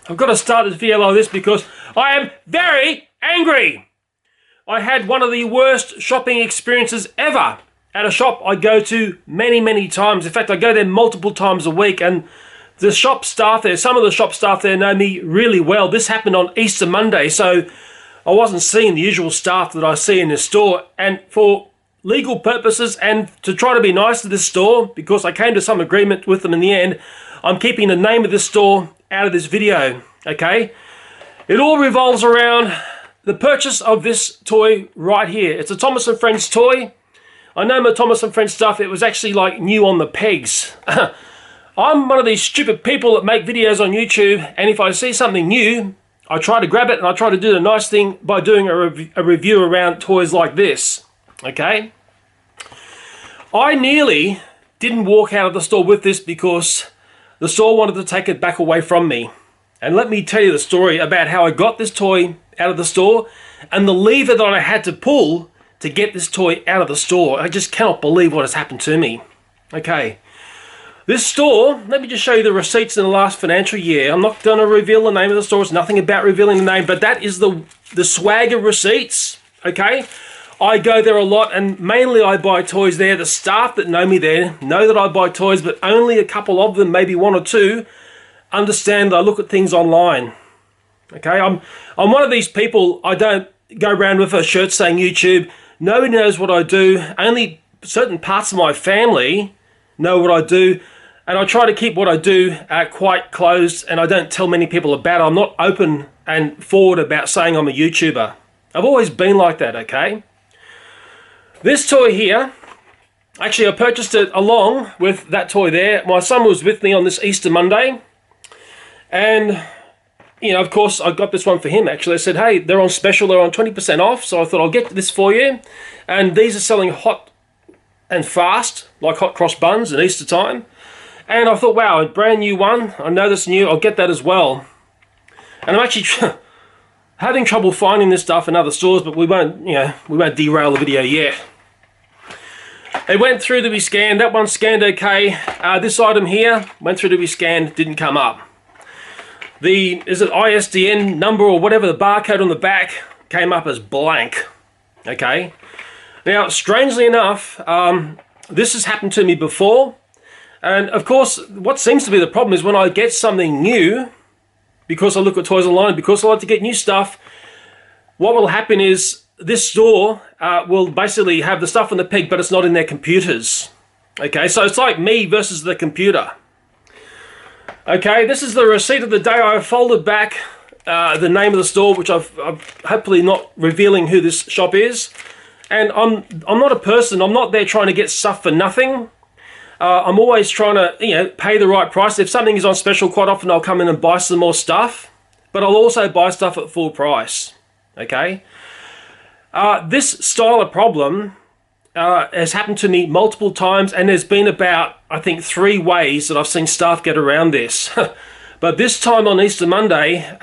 I've got to start this video like this because I am very angry. I had one of the worst shopping experiences ever at a shop I go to many times. In fact, I go there multiple times a week, and the shop staff there, some of the shop staff there know me really well. This happened on Easter Monday, so I wasn't seeing the usual staff that I see in this store. And for legal purposes and to try to be nice to this store, because I came to some agreement with them in the end, I'm keeping the name of this store out of this video, okay? It all revolves around the purchase of this toy right here. It's a Thomas & Friends toy. I know my Thomas & Friends stuff, it was actually like new on the pegs. I'm one of these stupid people that make videos on YouTube, and if I see something new, I try to grab it and I try to do the nice thing by doing a review around toys like this, okay? I nearly didn't walk out of the store with this because the store wanted to take it back away from me. And let me tell you the story about how I got this toy out of the store and the lever that I had to pull to get this toy out of the store. I just cannot believe what has happened to me. Okay, this store, let me just show you the receipts in the last financial year. I'm not going to reveal the name of the store. It's nothing about revealing the name, but that is the Swagger receipts, okay? I go there a lot, and mainly I buy toys there. The staff that know me there know that I buy toys, but only a couple of them, maybe one or two, understand that I look at things online. Okay, I'm one of these people. I don't go around with a shirt saying YouTube. Nobody knows what I do. Only certain parts of my family know what I do, and I try to keep what I do quite closed, and I don't tell many people about it. I'm not open and forward about saying I'm a YouTuber. I've always been like that, okay? This toy here, actually I purchased it along with that toy there. My son was with me on this Easter Monday, and you know, of course, I got this one for him actually. I said, hey, they're on special, they're on 20% off, so I thought I'll get this for you. And these are selling hot and fast, like hot cross buns at Easter time. And I thought, wow, a brand new one, I know this new, I'll get that as well. And I'm actually having trouble finding this stuff in other stores, but we won't derail the video yet. It went through to be scanned. That one scanned okay. This item here went through to be scanned, didn't come up. Is it ISDN number or whatever, the barcode on the back came up as blank. Okay. Now, strangely enough, this has happened to me before. And of course, what seems to be the problem is when I get something new, because I look at toys online, because I like to get new stuff, what will happen is this store will basically have the stuff on the peg, but it's not in their computers. Okay, so it's like me versus the computer. Okay, this is the receipt of the day. I folded back the name of the store, which I've hopefully not revealing who this shop is. And I'm not a person, I'm not there trying to get stuff for nothing. I'm always trying to, pay the right price. If something is on special, quite often I'll come in and buy some more stuff, but I'll also buy stuff at full price. Okay. This style of problem has happened to me multiple times, and there's been about, I think, 3 ways that I've seen staff get around this. But this time on Easter Monday,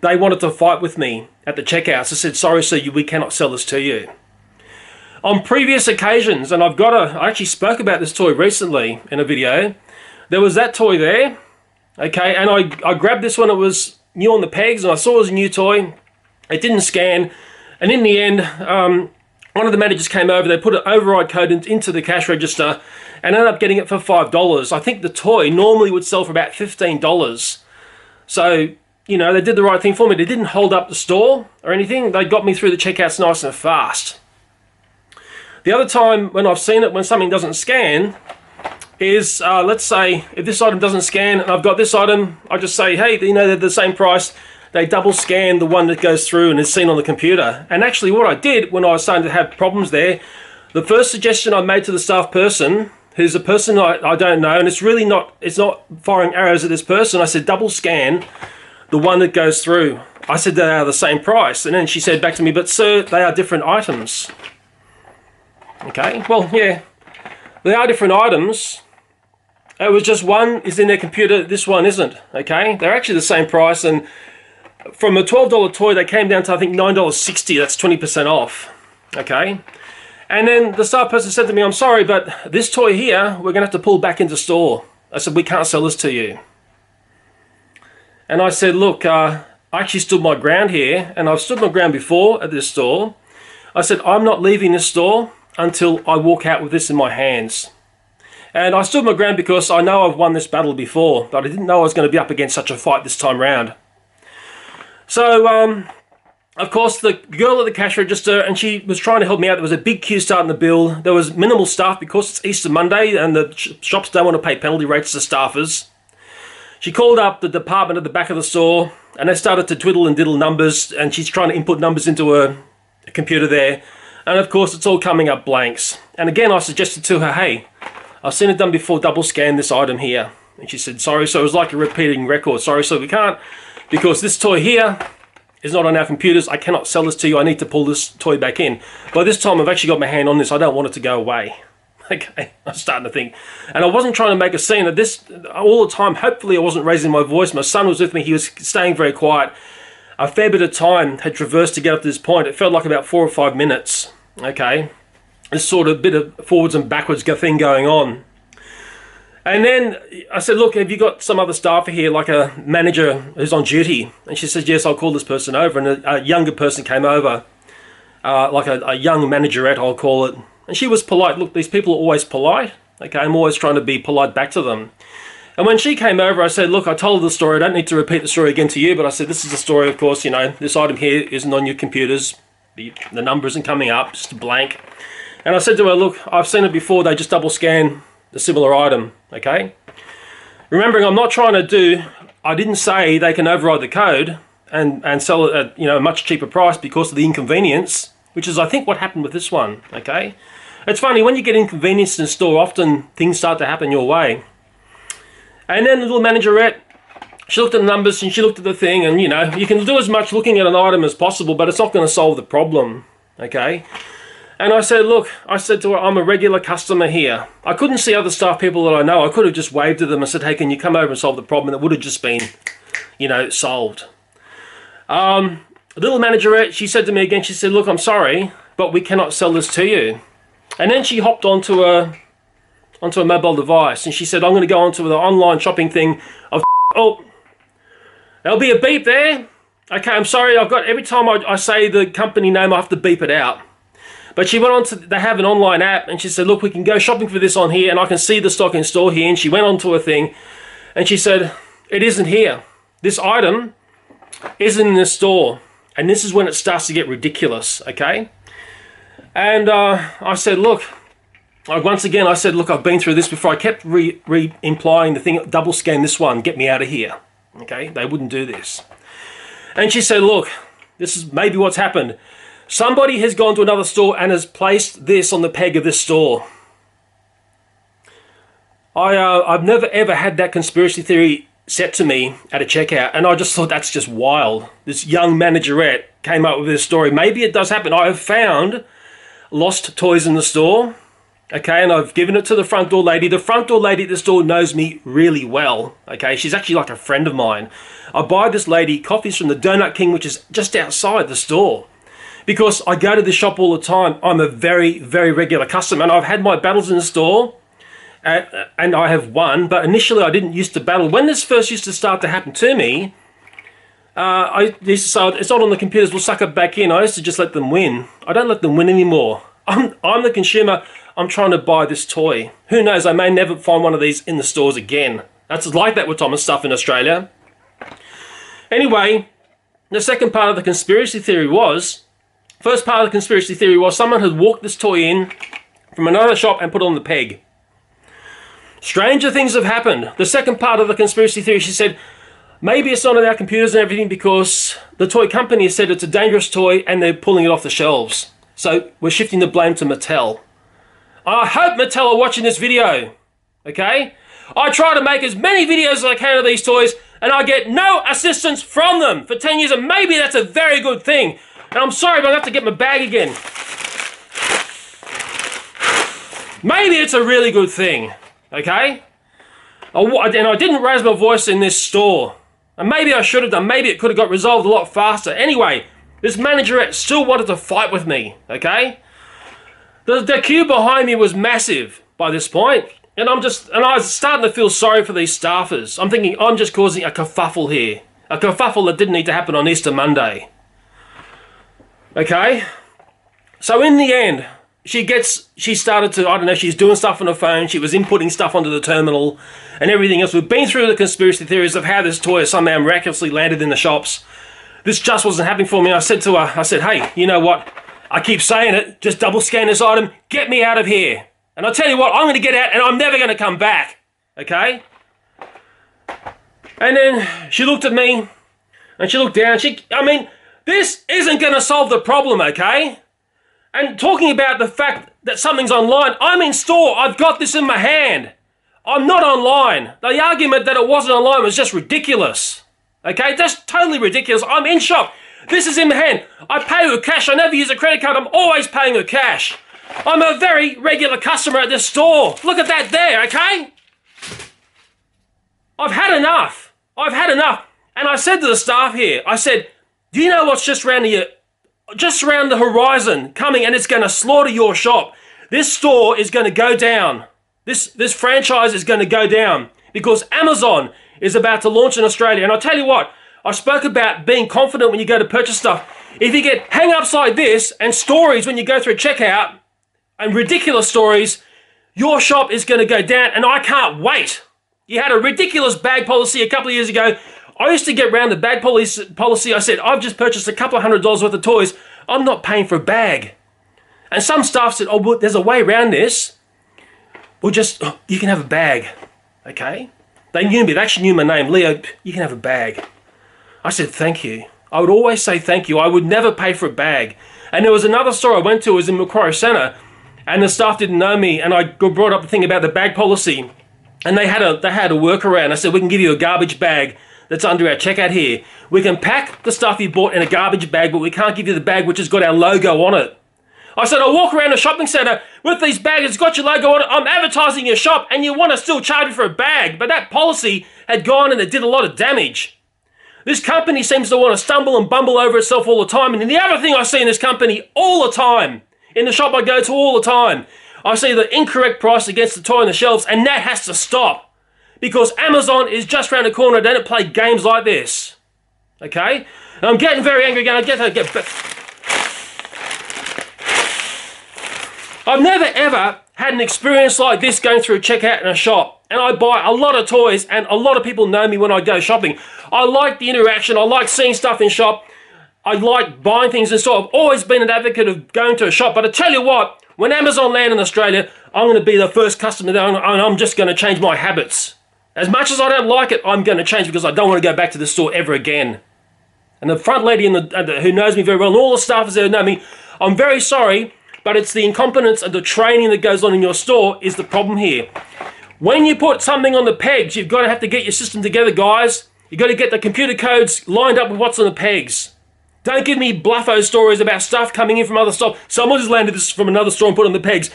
they wanted to fight with me at the checkouts. I said, sorry sir, we cannot sell this to you. On previous occasions, and I actually spoke about this toy recently in a video, there was that toy there, okay, and I grabbed this one. It was new on the pegs, and I saw it was a new toy. It didn't scan, and in the end, one of the managers came over, they put an override code into the cash register, and ended up getting it for $5. I think the toy normally would sell for about $15. So, they did the right thing for me. They didn't hold up the store or anything. They got me through the checkouts nice and fast. The other time when I've seen it, when something doesn't scan, is, let's say, if this item doesn't scan and I've got this item, I just say, hey, they're the same price. They double scan the one that goes through and is seen on the computer. And actually what I did when I was starting to have problems there, the first suggestion I made to the staff person, who's a person I don't know, and it's not firing arrows at this person, I said, double scan the one that goes through. I said they are the same price. And then she said back to me, but sir, they are different items. Okay, well, yeah, they are different items. It was just one is in their computer, this one isn't, okay? They're actually the same price, and from a $12 toy, they came down to, I think, $9.60. That's 20% off, okay? And then the staff person said to me, I'm sorry, but this toy here, we're going to have to pull back into store. I said, we can't sell this to you. And I said, look, I actually stood my ground here, and I've stood my ground before at this store. I said, I'm not leaving this store until I walk out with this in my hands. And I stood my ground because I know I've won this battle before, but I didn't know I was going to be up against such a fight this time round. So, of course, the girl at the cash register, and she was trying to help me out. There was a big queue starting the bill. There was minimal staff because it's Easter Monday and the shops don't want to pay penalty rates to staffers. She called up the department at the back of the store, and they started to twiddle and diddle numbers, and she's trying to input numbers into a computer there. And of course, it's all coming up blanks. And again, I suggested to her, hey, I've seen it done before, double scan this item here. And she said, sorry, so it was like a repeating record. Sorry, so we can't, because this toy here is not on our computers. I cannot sell this to you. I need to pull this toy back in. By this time, I've actually got my hand on this. I don't want it to go away. Okay, I'm starting to think. And I wasn't trying to make a scene at this all the time. Hopefully I wasn't raising my voice. My son was with me. He was staying very quiet. A fair bit of time had traversed to get up to this point. It felt like about 4 or 5 minutes. Okay, this sort of bit of forwards and backwards thing going on. And then I said, look, have you got some other staff here, like a manager who's on duty? And she says, yes, I'll call this person over. And a younger person came over, like a young managerette, I'll call it. And she was polite. Look, these people are always polite. Okay, I'm always trying to be polite back to them. And when she came over, I said, look, I told the story. I don't need to repeat the story again to you, but I said, this is the story, of course, you know, this item here isn't on your computers. The number isn't coming up, just a blank. And I said to her, look, I've seen it before. They just double scan the similar item, okay? Remembering I'm not trying to I didn't say they can override the code and sell it at, you know, a much cheaper price because of the inconvenience, which is, I think, what happened with this one, okay? It's funny, when you get inconvenienced in a store, often things start to happen your way. And then the little managerette, she looked at the numbers and she looked at the thing, and, you know, you can do as much looking at an item as possible, but it's not going to solve the problem, okay? And I said, look, I said to her, I'm a regular customer here. I couldn't see other staff people that I know. I could have just waved to them and said, hey, can you come over and solve the problem? And it would have just been, you know, solved. The little managerette, she said to me again, she said, look, I'm sorry, but we cannot sell this to you. And then she hopped onto a mobile device, and she said, I'm going to go onto the online shopping thing of, oh, there'll be a beep there. Okay, I'm sorry, I've got, every time I say the company name, I have to beep it out. But she went on to, they have an online app, and she said, look, we can go shopping for this on here, and I can see the stock in store here. And she went onto a thing, and she said, it isn't here. This item isn't in the store. And this is when it starts to get ridiculous, okay? And I said, look, once again, I said, look, I've been through this before. I kept implying the thing, double scan this one, get me out of here. Okay, they wouldn't do this. And she said, look, this is maybe what's happened. Somebody has gone to another store and has placed this on the peg of this store. I've never ever had that conspiracy theory set to me at a checkout, and I just thought that's just wild. This young managerette came up with this story. Maybe it does happen. I have found lost toys in the store, okay, and I've given it to the front door lady. The front door lady at the store knows me really well, okay? She's actually like a friend of mine. I buy this lady coffees from the Donut King, which is just outside the store, because I go to the shop all the time. I'm a very, very regular customer, and I've had my battles in the store, and I have won, but initially I didn't used to battle. When this first used to start to happen to me, I used to say, it's not on the computers, we'll suck it back in. I used to just let them win. I don't let them win anymore. I'm the consumer. I'm trying to buy this toy. Who knows, I may never find one of these in the stores again. That's like that with Thomas stuff in Australia. Anyway, the second part of the conspiracy theory was, first part of the conspiracy theory was someone had walked this toy in from another shop and put it on the peg. Stranger things have happened. The second part of the conspiracy theory, she said, maybe it's not on our computers and everything because the toy company has said it's a dangerous toy and they're pulling it off the shelves. So we're shifting the blame to Mattel. I hope Mattel are watching this video, okay? I try to make as many videos as I can of these toys, and I get no assistance from them for 10 years, and maybe that's a very good thing. And I'm sorry, but I have to get my bag again. Maybe it's a really good thing, okay? And I didn't raise my voice in this store. And maybe I should have done. Maybe it could have got resolved a lot faster. Anyway, this managerette still wanted to fight with me, okay? The queue behind me was massive by this point, and I was starting to feel sorry for these staffers. I'm thinking, I'm just causing a kerfuffle here. A kerfuffle that didn't need to happen on Easter Monday. Okay? So in the end, she started to, I don't know, she's doing stuff on her phone, she was inputting stuff onto the terminal and everything else. We've been through the conspiracy theories of how this toy has somehow miraculously landed in the shops. This just wasn't happening for me. I said to her, hey, you know what? I keep saying it, just double scan this item, get me out of here. And I'll tell you what, I'm going to get out and I'm never going to come back. Okay? And then she looked at me and she looked down. This isn't going to solve the problem, okay? And talking about the fact that something's online, I'm in store. I've got this in my hand. I'm not online. The argument that it wasn't online was just ridiculous. Okay? Just totally ridiculous. I'm in shop. This is in my hand. I pay with cash. I never use a credit card. I'm always paying with cash. I'm a very regular customer at this store. Look at that there, okay? I've had enough. And I said to the staff here, I said, do you know what's just around the horizon coming, and it's going to slaughter your shop? This store is going to go down. This franchise is going to go down because Amazon is about to launch in Australia. And I'll tell you what, I spoke about being confident when you go to purchase stuff. If you get hang-ups like this and stories when you go through checkout and ridiculous stories, your shop is going to go down, and I can't wait. You had a ridiculous bag policy a couple of years ago. I used to get around the bag policy. I said, I've just purchased a couple of $100s worth of toys. I'm not paying for a bag. And some staff said, oh, well, there's a way around this. Well, you can have a bag, okay? They actually knew my name. Leo, you can have a bag. I said, thank you. I would always say thank you. I would never pay for a bag. And there was another store I went to, it was in Macquarie Centre, and the staff didn't know me, and I brought up the thing about the bag policy, and they had a workaround. I said, we can give you a garbage bag that's under our checkout here. We can pack the stuff you bought in a garbage bag, but we can't give you the bag which has got our logo on it. I said, I walk around a shopping centre with these bags, it's got your logo on it, I'm advertising your shop, and you want to still charge me for a bag. But that policy had gone and it did a lot of damage. This company seems to want to stumble and bumble over itself all the time. And the other thing I see in this company all the time, in the shop I go to all the time, I see the incorrect price against the toy on the shelves, and that has to stop. Because Amazon is just around the corner. They don't play games like this. Okay? And I'm getting very angry again. I've never ever had an experience like this going through a checkout in a shop. And I buy a lot of toys, and a lot of people know me when I go shopping. I like the interaction. I like seeing stuff in shop. I like buying things in store. I've always been an advocate of going to a shop. But I tell you what, when Amazon land in Australia, I'm going to be the first customer there, and I'm just going to change my habits. As much as I don't like it, I'm going to change because I don't want to go back to the store ever again. And the front lady who knows me very well, and all the staffers there who know me, I'm very sorry, but it's the incompetence and the training that goes on in your store is the problem here. When you put something on the pegs, you've got to have to get your system together, guys. You've got to get the computer codes lined up with what's on the pegs. Don't give me bluffo stories about stuff coming in from other stores. Someone just landed this from another store and put it on the pegs.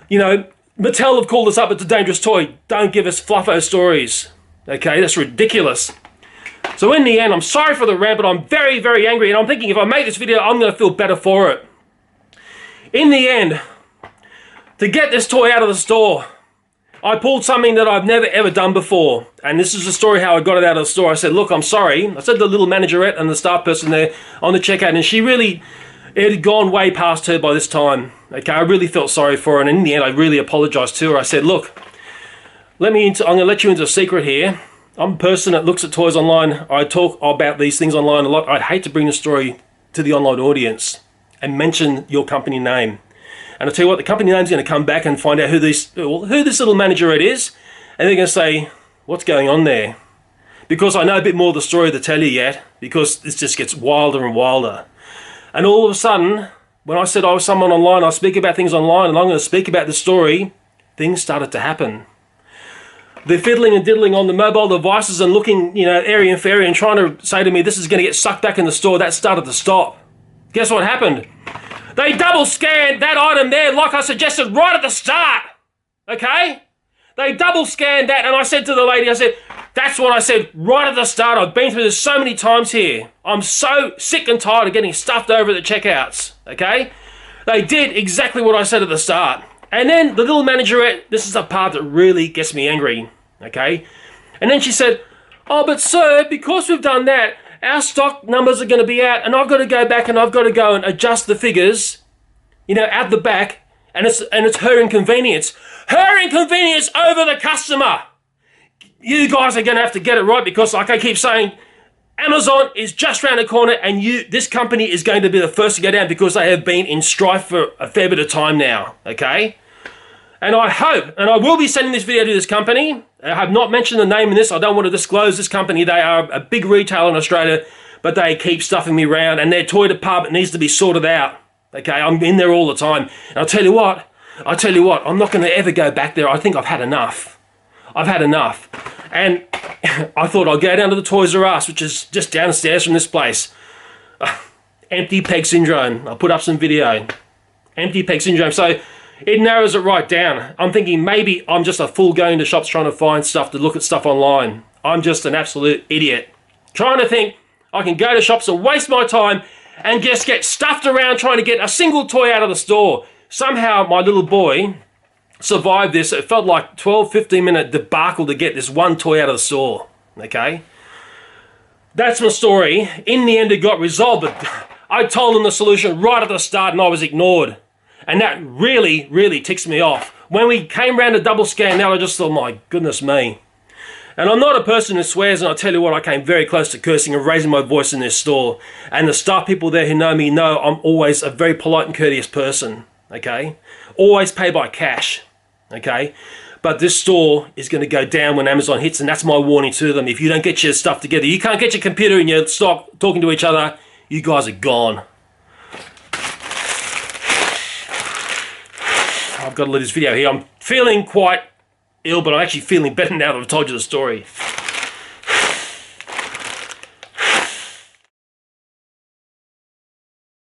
You know, Mattel have called us up, it's a dangerous toy. Don't give us fluffo stories. Okay, that's ridiculous. So in the end, I'm sorry for the rant, but I'm very, very angry. And I'm thinking if I make this video, I'm going to feel better for it. In the end, to get this toy out of the store, I pulled something that I've never ever done before. And this is the story how I got it out of the store. I said, look, I'm sorry. I said to the little managerette and the staff person there on the checkout, and she really, it had gone way past her by this time. Okay, I really felt sorry for her, and in the end, I really apologized to her. I said, look, I'm going to let you into a secret here. I'm a person that looks at toys online. I talk about these things online a lot. I'd hate to bring the story to the online audience and mention your company name. And I'll tell you what, the company name's going to come back and find out who this little managerette is, and they're going to say, what's going on there? Because I know a bit more of the story to tell you yet, because this just gets wilder and wilder. And all of a sudden, when I said I was someone online, I speak about things online, and I'm going to speak about the story, things started to happen. They're fiddling and diddling on the mobile devices and looking, area and area and trying to say to me, this is going to get sucked back in the store. That started to stop. Guess what happened? They double scanned that item there, like I suggested right at the start. Okay? They double scanned that, and I said to the lady, I said, that's what I said right at the start. I've been through this so many times here. I'm so sick and tired of getting stuffed over at the checkouts. Okay? They did exactly what I said at the start. And then the little managerette, this is the part that really gets me angry. Okay? And then she said, Oh, but sir, because we've done that, our stock numbers are going to be out, and I've got to go back and I've got to go and adjust the figures, at the back, and it's her inconvenience. Her inconvenience over the customer. You guys are going to have to get it right, because like I keep saying, Amazon is just around the corner, and this company is going to be the first to go down, because they have been in strife for a fair bit of time now, okay? And I hope, and I will be sending this video to this company. I have not mentioned the name in this. I don't want to disclose this company. They are a big retailer in Australia, but they keep stuffing me around, and their toy department needs to be sorted out. Okay, I'm in there all the time. And I'll tell you what, I'm not going to ever go back there. I think I've had enough. I've had enough. And I thought I'll go down to the Toys R Us, which is just downstairs from this place. Empty peg syndrome. I'll put up some video. Empty peg syndrome. So it narrows it right down. I'm thinking maybe I'm just a fool going to shops trying to find stuff to look at stuff online. I'm just an absolute idiot. Trying to think I can go to shops and waste my time and just get stuffed around trying to get a single toy out of the store. Somehow my little boy survived this. It felt like 12-15 minute debacle to get this one toy out of the store. Okay? That's my story. In the end it got resolved, but I told them the solution right at the start and I was ignored. And that really, really ticks me off. When we came round to double scan, now I just thought, my goodness me. And I'm not a person who swears, and I tell you what, I came very close to cursing and raising my voice in this store. And the staff people there who know me know I'm always a very polite and courteous person, okay? Always pay by cash, okay? But this store is going to go down when Amazon hits, and that's my warning to them. If you don't get your stuff together, you can't get your computer and your stock talking to each other, you guys are gone. I've got to leave this video here. I'm feeling quite ill, but I'm actually feeling better now that I've told you the story.